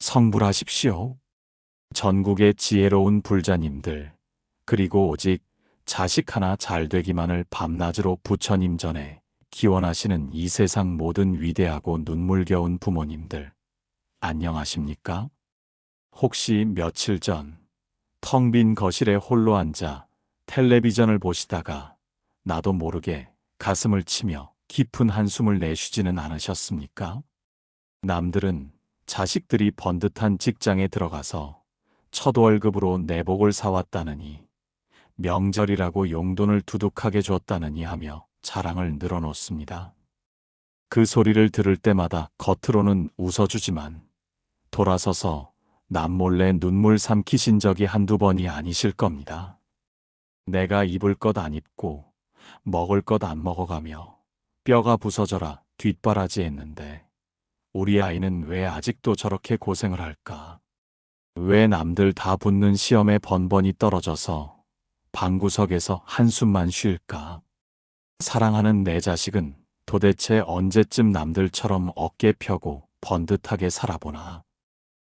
성불하십시오. 전국의 지혜로운 불자님들, 그리고 오직 자식 하나 잘 되기만을 밤낮으로 부처님 전에 기원하시는 이 세상 모든 위대하고 눈물겨운 부모님들, 안녕하십니까? 혹시 며칠 전 텅 빈 거실에 홀로 앉아 텔레비전을 보시다가 나도 모르게 가슴을 치며 깊은 한숨을 내쉬지는 않으셨습니까? 남들은 자식들이 번듯한 직장에 들어가서 첫 월급으로 내복을 사왔다느니, 명절이라고 용돈을 두둑하게 줬다느니 하며 자랑을 늘어놓습니다. 그 소리를 들을 때마다 겉으로는 웃어주지만 돌아서서 남몰래 눈물 삼키신 적이 한두 번이 아니실 겁니다. 내가 입을 것 안 입고 먹을 것 안 먹어가며 뼈가 부서져라 뒷바라지 했는데 우리 아이는 왜 아직도 저렇게 고생을 할까? 왜 남들 다 붙는 시험에 번번이 떨어져서 방구석에서 한숨만 쉴까? 사랑하는 내 자식은 도대체 언제쯤 남들처럼 어깨 펴고 번듯하게 살아보나?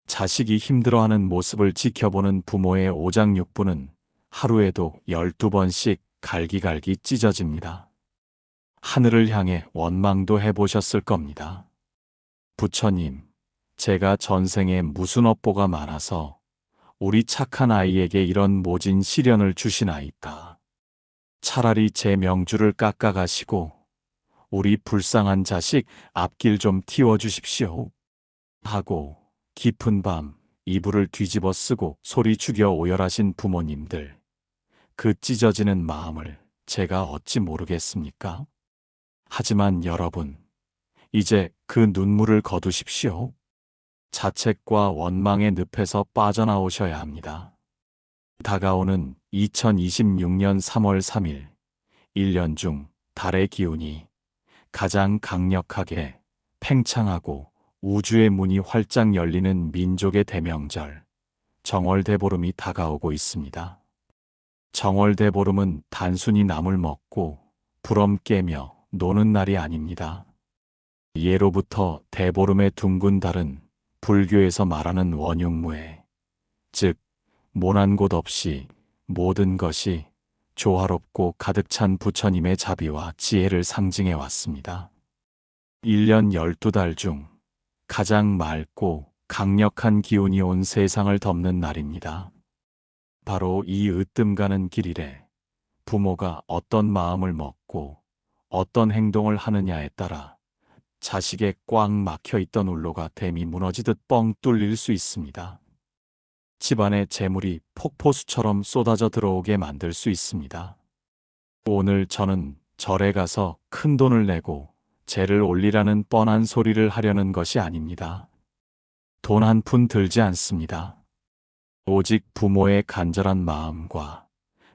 자식이 힘들어하는 모습을 지켜보는 부모의 오장육부는 하루에도 12번씩 갈기갈기 찢어집니다. 하늘을 향해 원망도 해보셨을 겁니다. 부처님, 제가 전생에 무슨 업보가 많아서 우리 착한 아이에게 이런 모진 시련을 주시나이까. 차라리 제 명주를 깎아가시고 우리 불쌍한 자식 앞길 좀 틔워주십시오. 하고 깊은 밤 이불을 뒤집어 쓰고 소리 죽여 오열하신 부모님들, 그 찢어지는 마음을 제가 어찌 모르겠습니까? 하지만 여러분, 이제 그 눈물을 거두십시오. 자책과 원망의 늪에서 빠져나오셔야 합니다. 다가오는 2026년 3월 3일, 1년 중 달의 기운이 가장 강력하게 팽창하고 우주의 문이 활짝 열리는 민족의 대명절, 정월대보름이 다가오고 있습니다. 정월대보름은 단순히 나물 먹고 부럼 깨며 노는 날이 아닙니다. 예로부터 대보름의 둥근 달은 불교에서 말하는 원흉무에, 즉 모난 곳 없이 모든 것이 조화롭고 가득 찬 부처님의 자비와 지혜를 상징해 왔습니다. 1년 12달 중 가장 맑고 강력한 기운이 온 세상을 덮는 날입니다. 바로 이 으뜸 가는 길일에 부모가 어떤 마음을 먹고 어떤 행동을 하느냐에 따라 자식의 꽉 막혀있던 울로가 댐이 무너지듯 뻥 뚫릴 수 있습니다. 집안의 재물이 폭포수처럼 쏟아져 들어오게 만들 수 있습니다. 오늘 저는 절에 가서 큰 돈을 내고 제를 올리라는 뻔한 소리를 하려는 것이 아닙니다. 돈 한 푼 들지 않습니다. 오직 부모의 간절한 마음과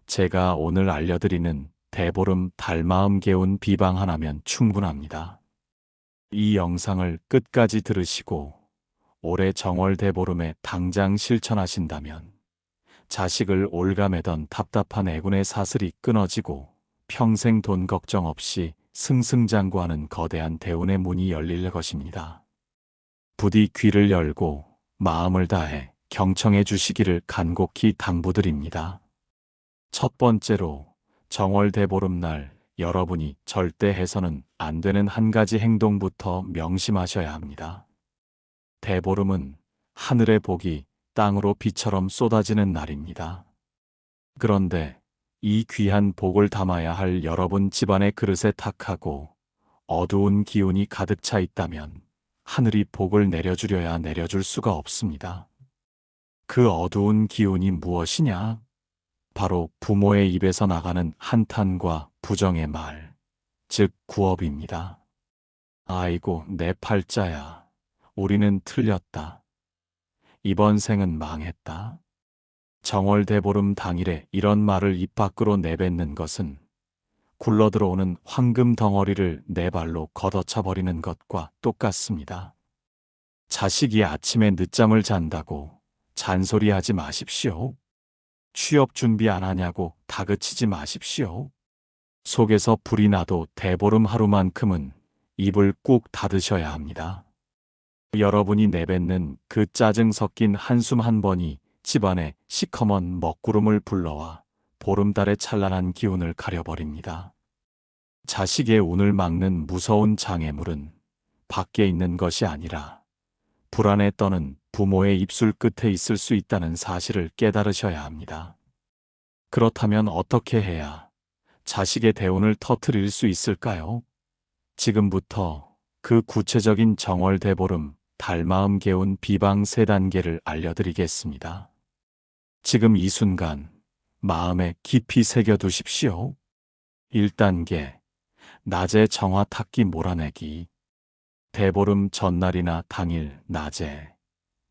제가 오늘 알려드리는 대보름 달마음 개운 비방 하나면 충분합니다. 이 영상을 끝까지 들으시고 올해 정월 대보름에 당장 실천하신다면 자식을 올가매던 답답한 애군의 사슬이 끊어지고 평생 돈 걱정 없이 승승장구하는 거대한 대운의 문이 열릴 것입니다. 부디 귀를 열고 마음을 다해 경청해 주시기를 간곡히 당부드립니다. 첫 번째로 정월 대보름날 여러분이 절대 해서는 안 되는 한 가지 행동부터 명심하셔야 합니다. 대보름은 하늘의 복이 땅으로 비처럼 쏟아지는 날입니다. 그런데 이 귀한 복을 담아야 할 여러분 집안의 그릇에 탁하고 어두운 기운이 가득 차 있다면 하늘이 복을 내려주려야 내려줄 수가 없습니다. 그 어두운 기운이 무엇이냐? 바로 부모의 입에서 나가는 한탄과 부정의 말, 즉 구업입니다. 아이고 내 팔자야, 우리는 틀렸다. 이번 생은 망했다. 정월 대보름 당일에 이런 말을 입 밖으로 내뱉는 것은 굴러들어오는 황금 덩어리를 네 발로 걷어차버리는 것과 똑같습니다. 자식이 아침에 늦잠을 잔다고 잔소리하지 마십시오. 취업 준비 안 하냐고 다그치지 마십시오. 속에서 불이 나도 대보름 하루만큼은 입을 꾹 닫으셔야 합니다. 여러분이 내뱉는 그 짜증 섞인 한숨 한 번이 집안에 시커먼 먹구름을 불러와 보름달의 찬란한 기운을 가려버립니다. 자식의 운을 막는 무서운 장애물은 밖에 있는 것이 아니라 불안에 떠는 부모의 입술 끝에 있을 수 있다는 사실을 깨달으셔야 합니다. 그렇다면 어떻게 해야 자식의 대운을 터뜨릴 수 있을까요? 지금부터 그 구체적인 정월 대보름 달마음 개운 비방 3단계를 알려드리겠습니다. 지금 이 순간 마음에 깊이 새겨두십시오. 1단계 낮에 정화 탁기 몰아내기. 대보름 전날이나 당일 낮에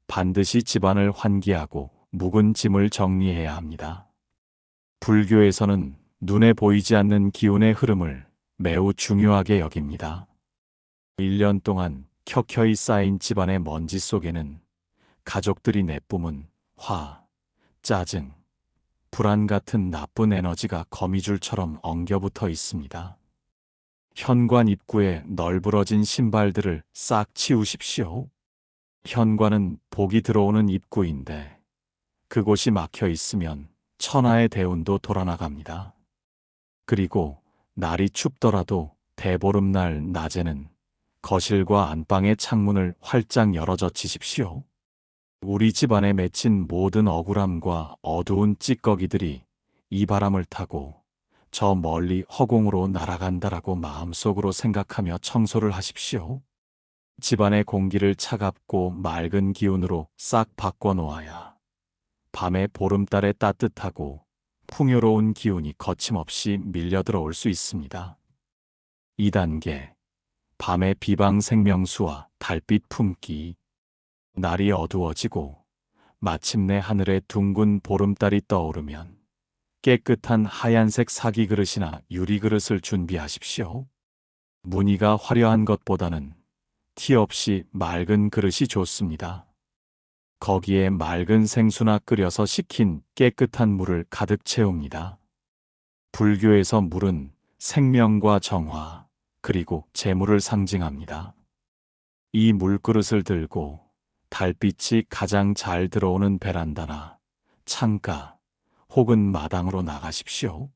반드시 집안을 환기하고 묵은 짐을 정리해야 합니다. 불교에서는 눈에 보이지 않는 기운의 흐름을 매우 중요하게 여깁니다. 1년 동안 켜켜이 쌓인 집안의 먼지 속에는 가족들이 내뿜은 화, 짜증, 불안 같은 나쁜 에너지가 거미줄처럼 엉겨붙어 있습니다. 현관 입구에 널브러진 신발들을 싹 치우십시오. 현관은 복이 들어오는 입구인데 그곳이 막혀 있으면 천하의 대운도 돌아나갑니다. 그리고 날이 춥더라도 대보름날 낮에는 거실과 안방의 창문을 활짝 열어 젖히십시오. 우리 집안에 맺힌 모든 억울함과 어두운 찌꺼기들이 이 바람을 타고 저 멀리 허공으로 날아간다라고 마음속으로 생각하며 청소를 하십시오. 집안의 공기를 차갑고 맑은 기운으로 싹 바꿔놓아야 밤의 보름달의 따뜻하고 풍요로운 기운이 거침없이 밀려들어올 수 있습니다. 2단계 밤의 비방 생명수와 달빛 품기. 날이 어두워지고 마침내 하늘에 둥근 보름달이 떠오르면 깨끗한 하얀색 사기 그릇이나 유리 그릇을 준비하십시오. 무늬가 화려한 것보다는 티 없이 맑은 그릇이 좋습니다. 거기에 맑은 생수나 끓여서 식힌 깨끗한 물을 가득 채웁니다. 불교에서 물은 생명과 정화, 그리고 재물을 상징합니다. 이 물그릇을 들고 달빛이 가장 잘 들어오는 베란다나 창가 혹은 마당으로 나가십시오.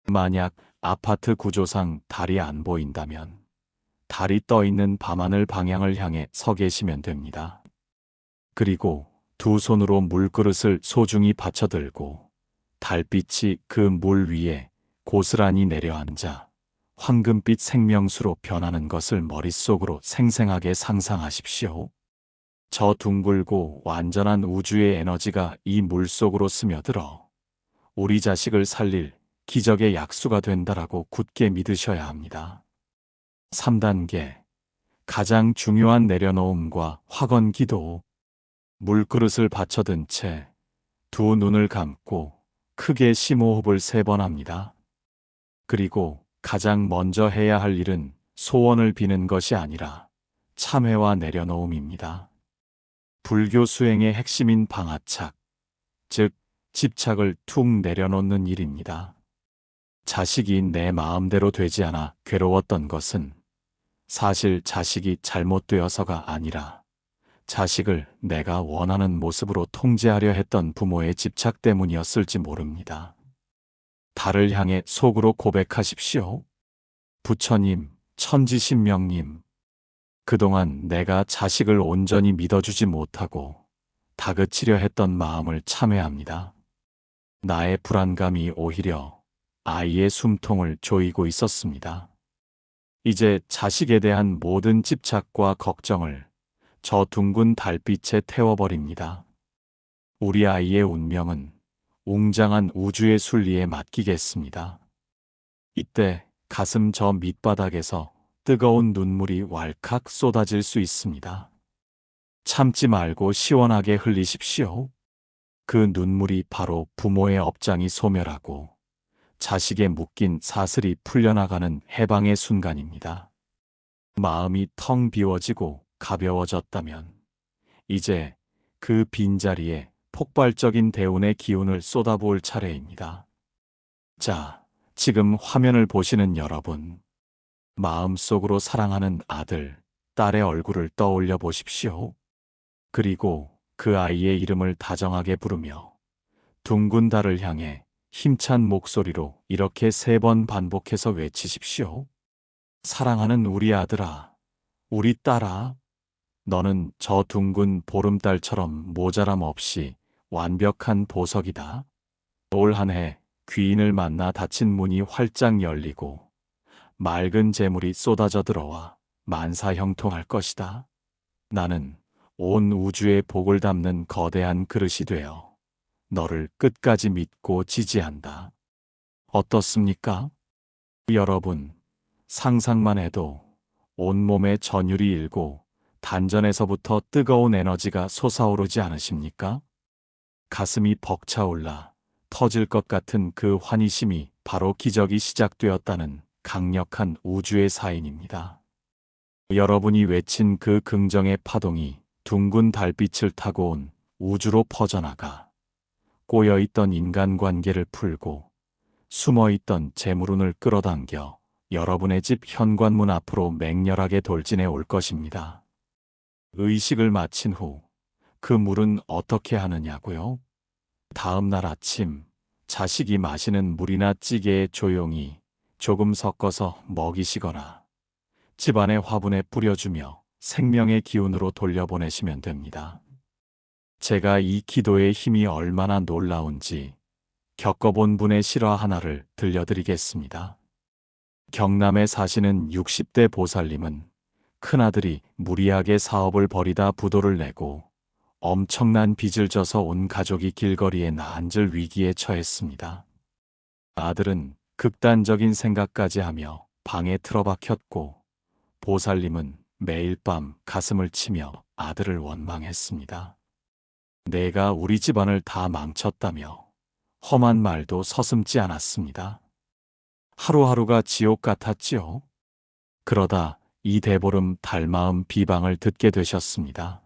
만약 아파트 구조상 달이 안 보인다면 달이 떠 있는 밤하늘 방향을 향해 서 계시면 됩니다. 그리고 두 손으로 물그릇을 소중히 받쳐들고 달빛이 그 물 위에 고스란히 내려앉아 황금빛 생명수로 변하는 것을 머릿속으로 생생하게 상상하십시오. 저 둥글고 완전한 우주의 에너지가 이 물 속으로 스며들어 우리 자식을 살릴 기적의 약수가 된다라고 굳게 믿으셔야 합니다. 3단계 가장 중요한 내려놓음과 확언 기도. 물그릇을 받쳐든 채 두 눈을 감고 크게 심호흡을 3번 합니다. 그리고 가장 먼저 해야 할 일은 소원을 비는 것이 아니라 참회와 내려놓음입니다. 불교 수행의 핵심인 방아착, 즉 집착을 툭 내려놓는 일입니다. 자식이 내 마음대로 되지 않아 괴로웠던 것은 사실 자식이 잘못되어서가 아니라 자식을 내가 원하는 모습으로 통제하려 했던 부모의 집착 때문이었을지 모릅니다. 달을 향해 속으로 고백하십시오. 부처님, 천지신명님, 그동안 내가 자식을 온전히 믿어주지 못하고 다그치려 했던 마음을 참회합니다. 나의 불안감이 오히려 아이의 숨통을 조이고 있었습니다. 이제 자식에 대한 모든 집착과 걱정을 저 둥근 달빛에 태워버립니다. 우리 아이의 운명은 웅장한 우주의 순리에 맡기겠습니다. 이때 가슴 저 밑바닥에서 뜨거운 눈물이 왈칵 쏟아질 수 있습니다. 참지 말고 시원하게 흘리십시오. 그 눈물이 바로 부모의 업장이 소멸하고 자식의 묶인 사슬이 풀려나가는 해방의 순간입니다. 마음이 텅 비워지고 가벼워졌다면 이제 그 빈자리에 폭발적인 대운의 기운을 쏟아부을 차례입니다. 자, 지금 화면을 보시는 여러분, 마음속으로 사랑하는 아들, 딸의 얼굴을 떠올려 보십시오. 그리고 그 아이의 이름을 다정하게 부르며 둥근 달을 향해 힘찬 목소리로 이렇게 3번 반복해서 외치십시오. 사랑하는 우리 아들아, 우리 딸아, 너는 저 둥근 보름달처럼 모자람 없이 완벽한 보석이다. 올 한 해 귀인을 만나 닫힌 문이 활짝 열리고 맑은 재물이 쏟아져 들어와 만사형통할 것이다. 나는 온 우주의 복을 담는 거대한 그릇이 되어 너를 끝까지 믿고 지지한다. 어떻습니까? 여러분, 상상만 해도 온몸에 전율이 일고 단전에서부터 뜨거운 에너지가 솟아오르지 않으십니까? 가슴이 벅차올라 터질 것 같은 그 환희심이 바로 기적이 시작되었다는 강력한 우주의 사인입니다. 여러분이 외친 그 긍정의 파동이 둥근 달빛을 타고 온 우주로 퍼져나가 꼬여있던 인간관계를 풀고 숨어있던 재물운을 끌어당겨 여러분의 집 현관문 앞으로 맹렬하게 돌진해 올 것입니다. 의식을 마친 후 그 물은 어떻게 하느냐고요? 다음 날 아침 자식이 마시는 물이나 찌개에 조용히 조금 섞어서 먹이시거나 집안의 화분에 뿌려주며 생명의 기운으로 돌려보내시면 됩니다. 제가 이 기도의 힘이 얼마나 놀라운지 겪어본 분의 실화 하나를 들려드리겠습니다. 경남에 사시는 60대 보살님은 큰아들이 무리하게 사업을 벌이다 부도를 내고 엄청난 빚을 져서 온 가족이 길거리에 나앉을 위기에 처했습니다. 아들은 극단적인 생각까지 하며 방에 틀어박혔고 보살님은 매일 밤 가슴을 치며 아들을 원망했습니다. 내가 우리 집안을 다 망쳤다며 험한 말도 서슴지 않았습니다. 하루하루가 지옥 같았지요. 그러다 이 대보름 달마음 비방을 듣게 되셨습니다.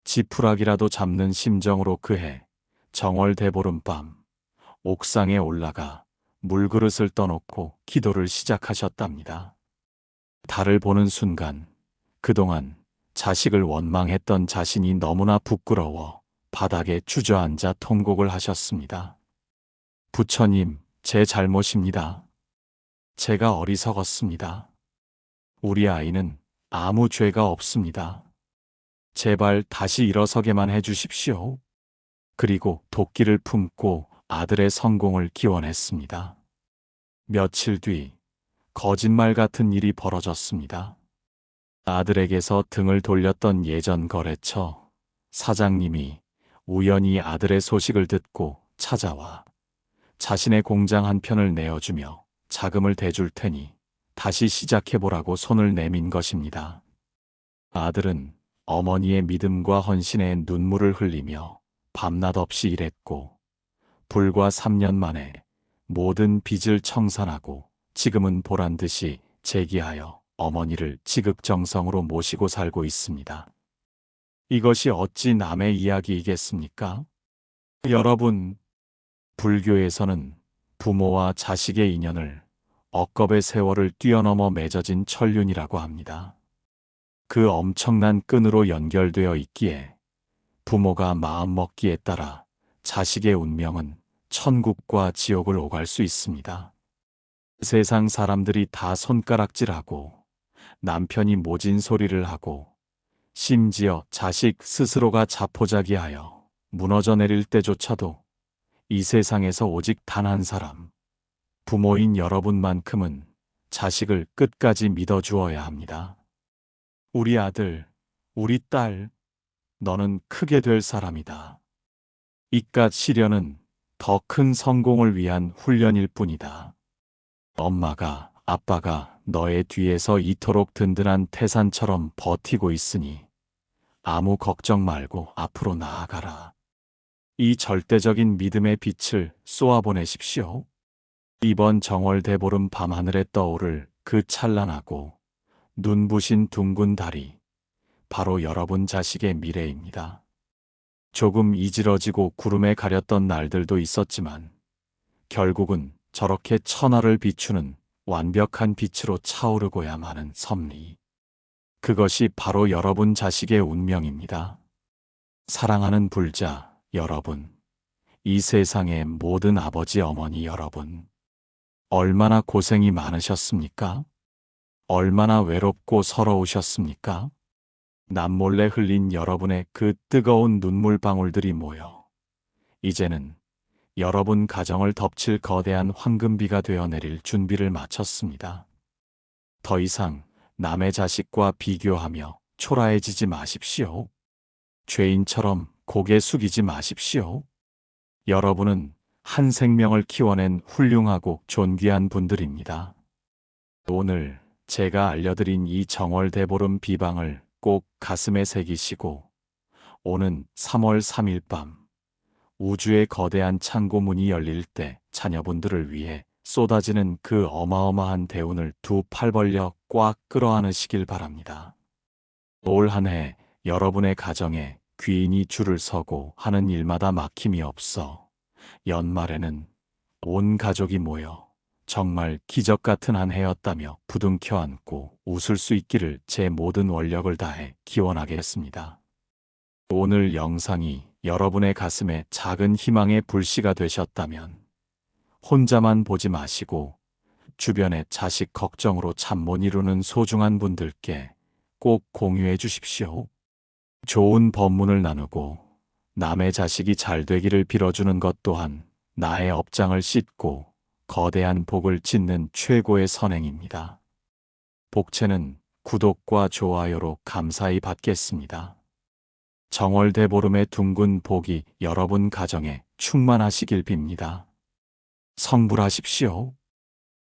지푸라기라도 잡는 심정으로 그해 정월 대보름밤 옥상에 올라가 물그릇을 떠놓고 기도를 시작하셨답니다. 달을 보는 순간 그동안 자식을 원망했던 자신이 너무나 부끄러워 바닥에 주저앉아 통곡을 하셨습니다. 부처님, 제 잘못입니다. 제가 어리석었습니다. 우리 아이는 아무 죄가 없습니다. 제발 다시 일어서게만 해주십시오. 그리고 도끼를 품고 아들의 성공을 기원했습니다. 며칠 뒤 거짓말 같은 일이 벌어졌습니다. 아들에게서 등을 돌렸던 예전 거래처 사장님이 우연히 아들의 소식을 듣고 찾아와 자신의 공장 한 편을 내어주며 자금을 대줄 테니 다시 시작해보라고 손을 내민 것입니다. 아들은 어머니의 믿음과 헌신에 눈물을 흘리며 밤낮 없이 일했고 불과 3년 만에 모든 빚을 청산하고 지금은 보란듯이 재기하여 어머니를 지극정성으로 모시고 살고 있습니다. 이것이 어찌 남의 이야기이겠습니까? 여러분, 불교에서는 부모와 자식의 인연을 억겁의 세월을 뛰어넘어 맺어진 천륜이라고 합니다. 그 엄청난 끈으로 연결되어 있기에 부모가 마음먹기에 따라 자식의 운명은 천국과 지옥을 오갈 수 있습니다. 세상 사람들이 다 손가락질하고 남편이 모진 소리를 하고 심지어 자식 스스로가 자포자기하여 무너져 내릴 때조차도 이 세상에서 오직 단 한 사람, 부모인 여러분만큼은 자식을 끝까지 믿어주어야 합니다. 우리 아들, 우리 딸, 너는 크게 될 사람이다. 이깟 시련은 더 큰 성공을 위한 훈련일 뿐이다. 엄마가, 아빠가 너의 뒤에서 이토록 든든한 태산처럼 버티고 있으니 아무 걱정 말고 앞으로 나아가라. 이 절대적인 믿음의 빛을 쏘아보내십시오. 이번 정월 대보름 밤하늘에 떠오를 그 찬란하고 눈부신 둥근 달이 바로 여러분 자식의 미래입니다. 조금 이지러지고 구름에 가렸던 날들도 있었지만 결국은 저렇게 천하를 비추는 완벽한 빛으로 차오르고야 마는 섭리. 그것이 바로 여러분 자식의 운명입니다. 사랑하는 불자 여러분, 이 세상의 모든 아버지 어머니 여러분, 얼마나 고생이 많으셨습니까? 얼마나 외롭고 서러우셨습니까? 남몰래 흘린 여러분의 그 뜨거운 눈물방울들이 모여 이제는 여러분 가정을 덮칠 거대한 황금비가 되어 내릴 준비를 마쳤습니다. 더 이상 남의 자식과 비교하며 초라해지지 마십시오. 죄인처럼 고개 숙이지 마십시오. 여러분은 한 생명을 키워낸 훌륭하고 존귀한 분들입니다. 오늘 제가 알려드린 이 정월대보름 비방을 꼭 가슴에 새기시고 오는 3월 3일 밤 우주의 거대한 창고 문이 열릴 때 자녀분들을 위해 쏟아지는 그 어마어마한 대운을 두 팔 벌려 꽉 끌어안으시길 바랍니다. 올 한 해 여러분의 가정에 귀인이 줄을 서고 하는 일마다 막힘이 없어 연말에는 온 가족이 모여 정말 기적 같은 한 해였다며 부둥켜 안고 웃을 수 있기를 제 모든 원력을 다해 기원하겠습니다. 오늘 영상이 여러분의 가슴에 작은 희망의 불씨가 되셨다면 혼자만 보지 마시고 주변의 자식 걱정으로 잠 못 이루는 소중한 분들께 꼭 공유해 주십시오. 좋은 법문을 나누고 남의 자식이 잘 되기를 빌어주는 것 또한 나의 업장을 씻고 거대한 복을 짓는 최고의 선행입니다. 복채는 구독과 좋아요로 감사히 받겠습니다. 정월대보름의 둥근 복이 여러분 가정에 충만하시길 빕니다. 성불하십시오.